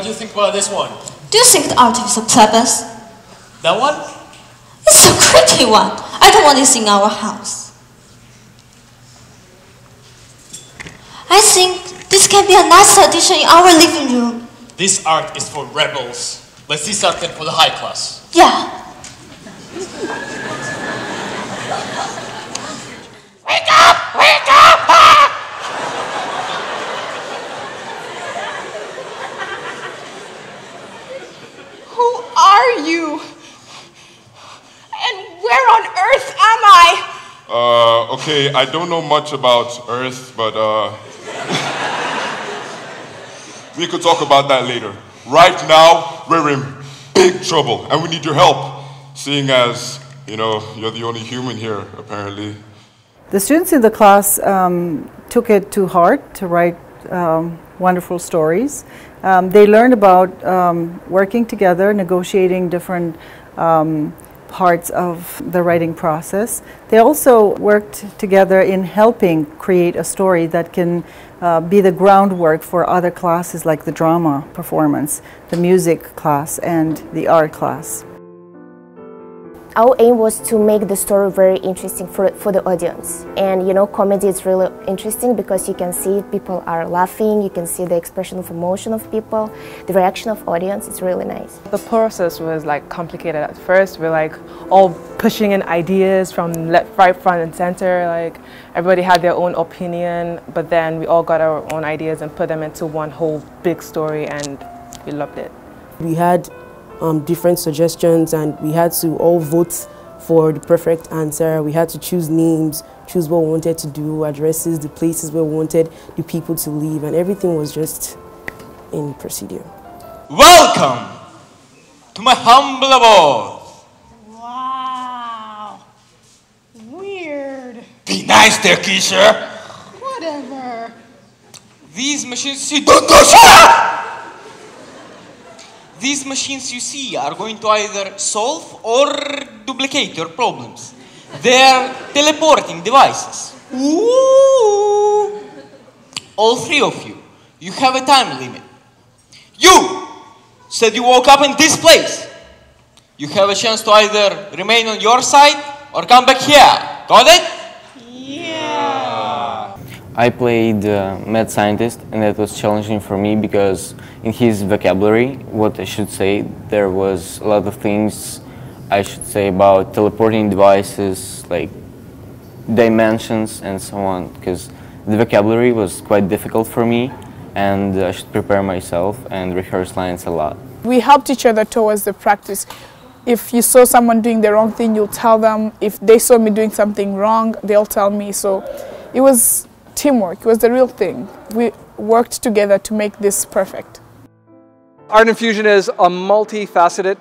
do you think about this one? Do you think the art is a purpose? That one? It's a creepy one. I don't want this in our house. I think this can be a nice addition in our living room. This art is for rebels. Let's see something for the high class. Yeah. Wake up! Wake up! Who are you? And where on earth am I? Okay, I don't know much about Earth, but we could talk about that later. Right now, we're in big trouble, and we need your help, seeing as, you know, you're the only human here, apparently. The students in the class took it to heart to write wonderful stories. They learned about working together, negotiating different parts of the writing process. They also worked together in helping create a story that can be the groundwork for other classes like the drama performance, the music class, and the art class. Our aim was to make the story very interesting for the audience. And you know, comedy is really interesting because you can see people are laughing, you can see the expression of emotion of people, the reaction of audience. It's really nice. The process was like complicated at first. We're like all pushing in ideas from left, right, front and center. Like everybody had their own opinion, but then we all got our own ideas and put them into one whole big story, and we loved it. We had different suggestions, and we had to all vote for the perfect answer. We had to choose names, choose what we wanted to do, addresses, the places where we wanted the people to live, and everything was just in procedure. Welcome to my humble abode. Wow. Weird. Be nice there, Keisha. Whatever. These machines you don't go, shut up! These machines you see are going to either solve or duplicate your problems. They're teleporting devices. Ooh. All three of you, you have a time limit. You said you woke up in this place. You have a chance to either remain on your side or come back here. Got it? Yeah. I played mad scientist, and that was challenging for me because in his vocabulary, what I should say, there was a lot of things I should say about teleporting devices, like dimensions and so on, because the vocabulary was quite difficult for me, and I should prepare myself and rehearse lines a lot. We helped each other towards the practice. If you saw someone doing the wrong thing, you'll tell them. If they saw me doing something wrong, they'll tell me. So it was teamwork. It was the real thing. We worked together to make this perfect. Art Infusion is a multifaceted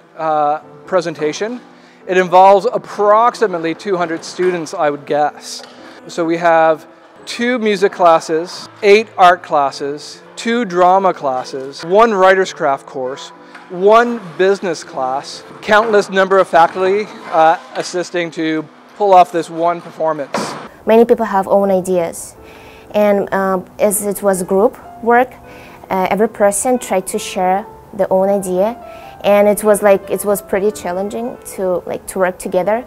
presentation. It involves approximately 200 students, I would guess. So we have 2 music classes, 8 art classes, 2 drama classes, 1 writer's craft course, 1 business class, countless number of faculty assisting to pull off this one performance. Many people have own ideas, and as it was group work, every person tried to share their own idea, and it was pretty challenging to work together,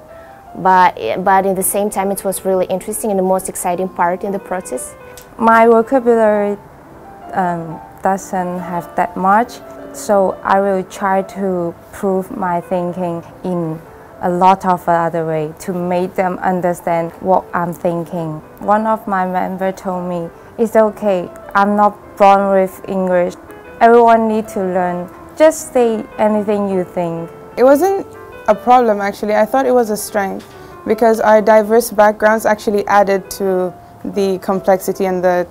but in the same time it was really interesting and the most exciting part in the process. My vocabulary doesn't have that much, so I will try to prove my thinking in a lot of other ways to make them understand what I'm thinking. One of my members told me, it's okay, I'm not born with English. Everyone needs to learn. Just say anything you think. It wasn't a problem actually, I thought it was a strength because our diverse backgrounds actually added to the complexity and the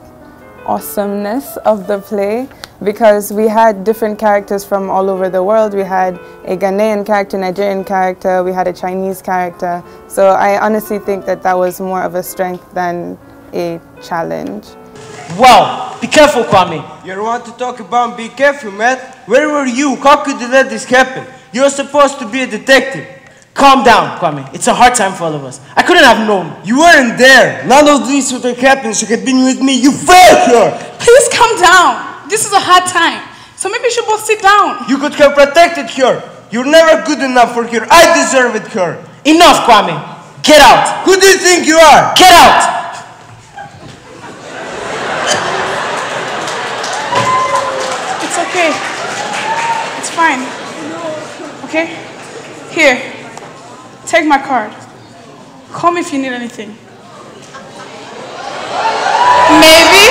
awesomeness of the play, because we had different characters from all over the world. We had a Ghanaian character, Nigerian character, we had a Chinese character. So I honestly think that that was more of a strength than a challenge. Wow, be careful, Kwame. You don't want to talk about be careful, man. Where were you? How could you let this happen? You're supposed to be a detective. Calm down, Kwame. It's a hard time for all of us. I couldn't have known. You weren't there. None of this would have happened. You had been with me. You failed here. Please calm down. This is a hard time. So maybe you should both sit down. You could have protected her. You're never good enough for her. I deserved her. Enough, Kwame. Get out. Who do you think you are? Get out. It's okay. It's fine. Okay? Here. Take my card. Call me if you need anything. Maybe?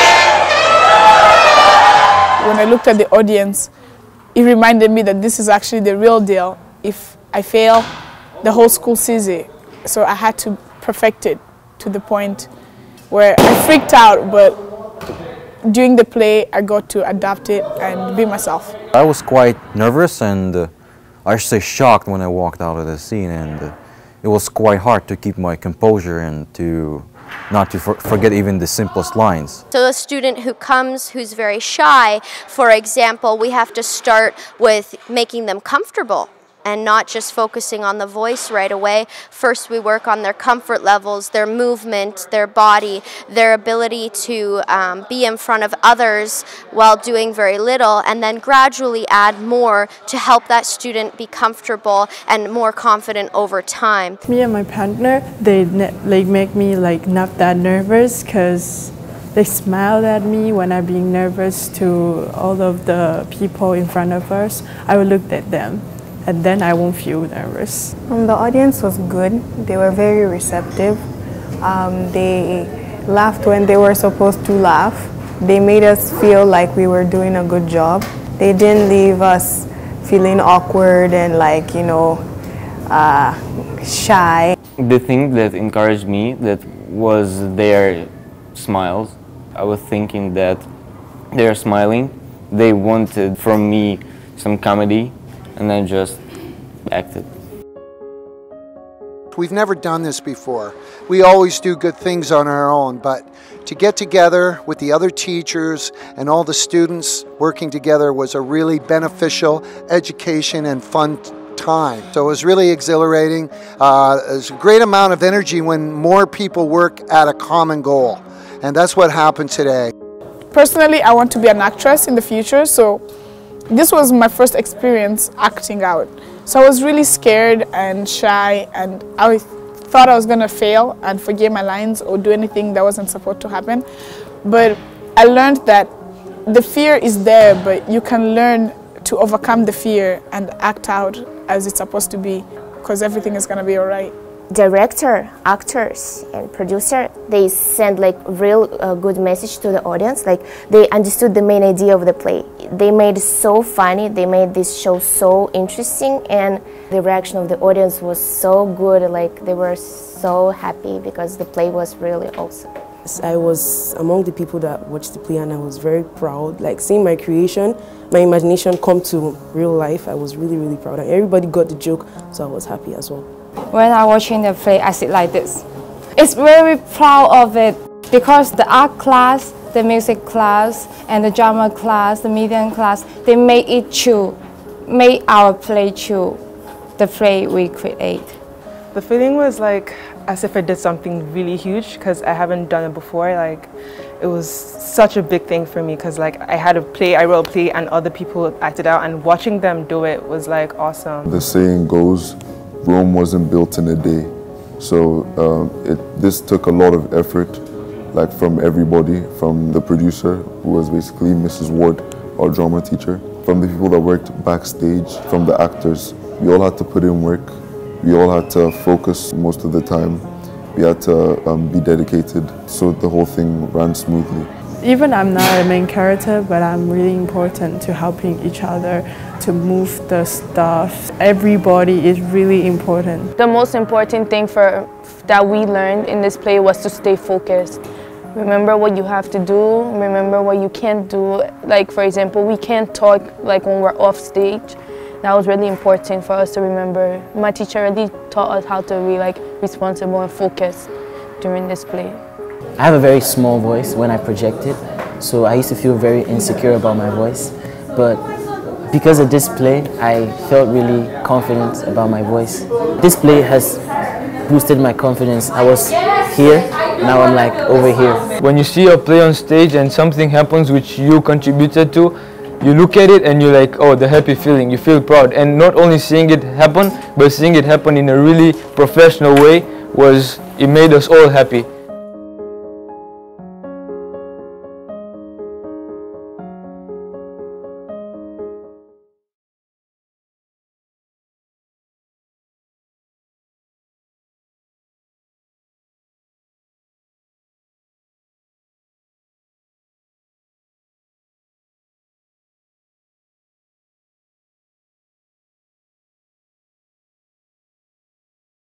When I looked at the audience, it reminded me that this is actually the real deal. If I fail, the whole school sees it. So I had to perfect it to the point where I freaked out, but during the play, I got to adapt it and be myself. I was quite nervous and I should say shocked when I walked out of the scene, and it was quite hard to keep my composure and to not to forget even the simplest lines. So a student who comes who's very shy, for example, we have to start with making them comfortable and not just focusing on the voice right away. First, we work on their comfort levels, their movement, their body, their ability to be in front of others while doing very little, and then gradually add more to help that student be comfortable and more confident over time. Me and my partner, they make me not that nervous because they smiled at me when I'm being nervous to all of the people in front of us. I would look at them, and then I won't feel nervous. The audience was good. They were very receptive. They laughed when they were supposed to laugh. They made us feel like we were doing a good job. They didn't leave us feeling awkward and shy. The thing that encouraged me that was their smiles. I was thinking that they're smiling. They wanted from me some comedy, and I just acted. We've never done this before. We always do good things on our own, but to get together with the other teachers and all the students working together was a really beneficial education and fun time. So it was really exhilarating. There's a great amount of energy when more people work at a common goal, and that's what happened today. Personally, I want to be an actress in the future, so this was my first experience acting out. So I was really scared and shy, and I thought I was going to fail and forget my lines or do anything that wasn't supposed to happen. But I learned that the fear is there, but you can learn to overcome the fear and act out as it's supposed to be, because everything is going to be all right. Director, actors, and producer, they send real good message to the audience. They understood the main idea of the play. They made it so funny. They made this show so interesting, and the reaction of the audience was so good. They were so happy because the play was really awesome. I was among the people that watched the play, and I was very proud. Seeing my creation, my imagination come to real life, I was really, really proud. And everybody got the joke, so I was happy as well. When I'm watching the play, I sit like this. It's very proud of it because the art class, the music class, and the drama class, the media class, they made it true, made our play true, the play we create. The feeling was as if I did something really huge because I haven't done it before. It was such a big thing for me because I had a play, I wrote a play, and other people acted out, and watching them do it was awesome. The saying goes, Rome wasn't built in a day. So this took a lot of effort, from everybody, from the producer, who was basically Mrs. Ward, our drama teacher, from the people that worked backstage, from the actors. We all had to put in work. We all had to focus most of the time. We had to be dedicated, so the whole thing ran smoothly. Even I'm not a main character, but I'm really important to helping each other to move the stuff. Everybody is really important. The most important thing that we learned in this play was to stay focused. Remember what you have to do, remember what you can't do. For example, we can't talk when we're off stage. That was really important for us to remember. My teacher really taught us how to be responsible and focused during this play. I have a very small voice when I project it, so I used to feel very insecure about my voice. But because of this play, I felt really confident about my voice. This play has boosted my confidence. I was here, now I'm over here. When you see a play on stage and something happens which you contributed to, you look at it and you're like, oh, the happy feeling, you feel proud. And not only seeing it happen, but seeing it happen in a really professional way, it made us all happy.